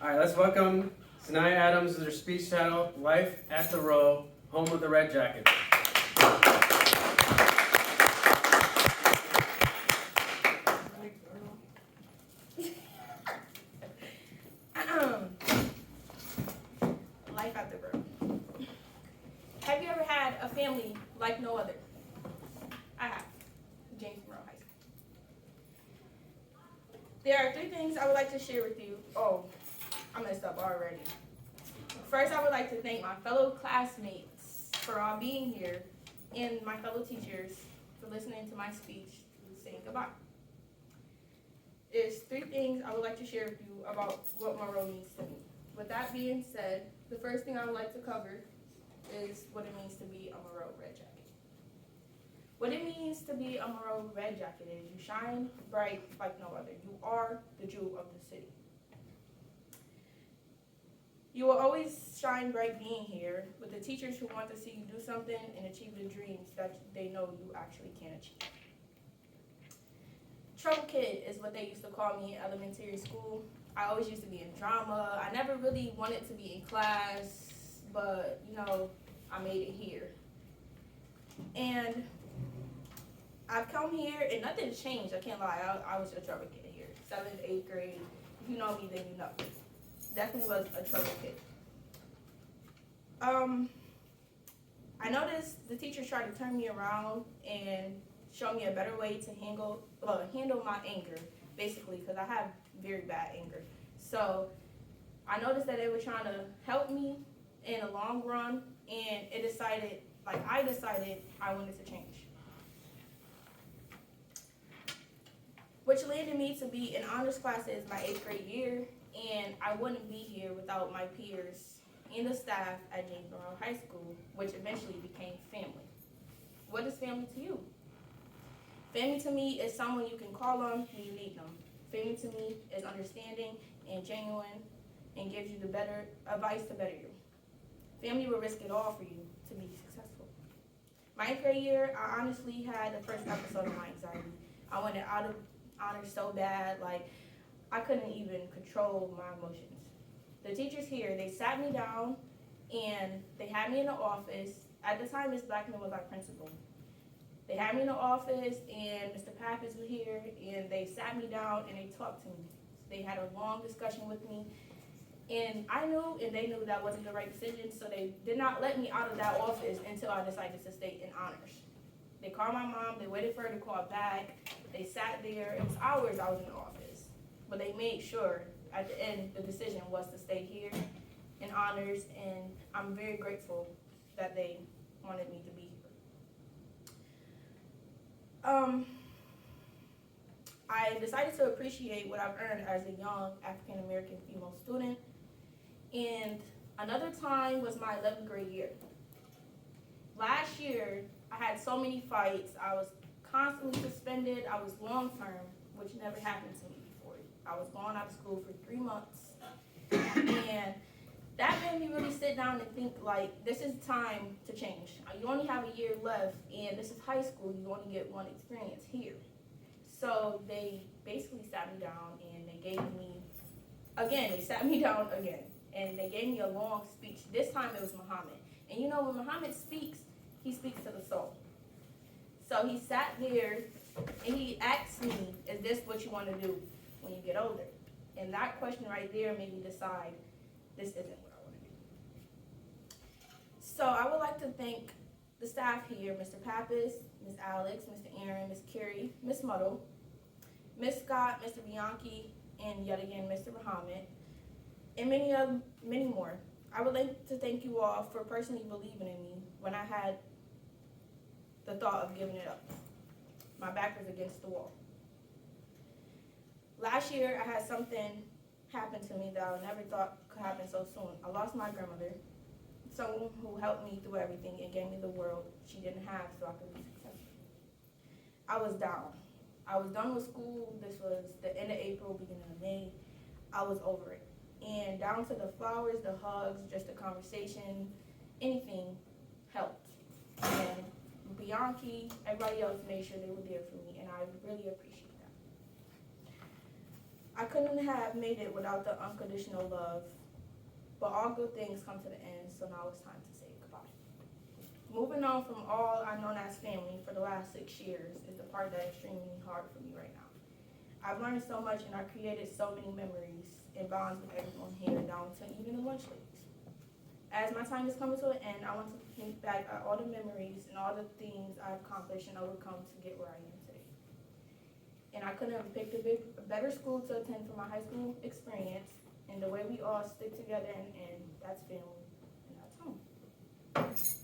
All right, let's welcome Senyhia Adams with her speech title, Life at the Row, Home of the Red Jacket. Life at the Row. Have you ever had a family like no other? I have. Monroe High School. There are 3 things I would like to share with you. Oh, I messed up already. First, I would like to thank my fellow classmates for all being here and my fellow teachers for listening to my speech and saying goodbye. There's 3 things I would like to share with you about what Monroe means to me. With that being said, the first thing I would like to cover is what it means to be a Monroe Red Jacket. What it means to be a Monroe Red Jacket is you shine bright like no other. You are the jewel of the city. You will always shine bright being here with the teachers who want to see you do something and achieve the dreams that they know you actually can achieve. Trouble kid is what they used to call me in elementary school. I always used to be in drama. I never really wanted to be in class, but I made it here. And I've come here and nothing's changed. I can't lie. I was a trouble kid here. 7th, 8th grade. If you know me, then you know. Definitely was a trouble kid. I noticed the teachers tried to turn me around and show me a better way to handle my anger, basically, because I have very bad anger. So I noticed that they were trying to help me in the long run, and I decided I wanted to change. Which landed me to be in honors classes my 8th grade year, and I wouldn't be here without my peers and the staff at Monroe High School, which eventually became family. What is family to you? Family to me is someone you can call on when you need them. Family to me is understanding and genuine and gives you the better advice to better you. Family will risk it all for you to be successful. My 8th grade year, I honestly had the first episode of my anxiety. I wanted out of honors so bad, I couldn't even control my emotions. The teachers here, they sat me down and they had me in the office. At the time, Ms. Blackman was our principal. They had me in the office and Mr. Pappas was here and they sat me down and they talked to me. They had a long discussion with me and I knew and they knew that wasn't the right decision, so they did not let me out of that office until I decided to stay in honors. They called my mom, they waited for her to call back, they sat there, it was hours I was in the office. But they made sure at the end the decision was to stay here in honors, and I'm very grateful that they wanted me to be here. I decided to appreciate what I've earned as a young African American female student, and another time was my 11th grade year. Last year, I had so many fights. I was constantly suspended. I was long term, which never happened to me before. I was gone out of school for 3 months, and that made me really sit down and think, this is time to change. You only have a year left, and this is high school. You only get one experience here. So they basically sat me down, and they gave me, and they gave me a long speech. This time it was Muhammad. And when Muhammad speaks, he speaks to the soul. So he sat there, and he asked me, is this what you want to do when you get older? And that question right there made me decide, this isn't what I want to do. So I would like to thank the staff here, Mr. Pappas, Ms. Alex, Mr. Aaron, Ms. Carey, Ms. Muddle, Ms. Scott, Mr. Bianchi, and yet again, Mr. Muhammad, and many more. I would like to thank you all for personally believing in me when I had the thought of giving it up. My back was against the wall. Last year, I had something happen to me that I never thought could happen so soon. I lost my grandmother, someone who helped me through everything and gave me the world she didn't have so I could be successful. I was down. I was done with school. This was the end of April, beginning of May. I was over it. And down to the flowers, the hugs, just the conversation, anything helped. And Bianchi, everybody else made sure they were there for me, and I really appreciate that. I couldn't have made it without the unconditional love, but all good things come to the end, so now it's time to say goodbye. Moving on from all I've known as family for the last 6 years is the part that's extremely hard for me right now. I've learned so much and I've created so many memories and bonds with everyone here, down to even the lunch ladies. As my time is coming to an end, I want to think back at all the memories and all the things I've accomplished and overcome to get where I am today. And I couldn't have picked a better school to attend for my high school experience, and the way we all stick together and that's family and that's home.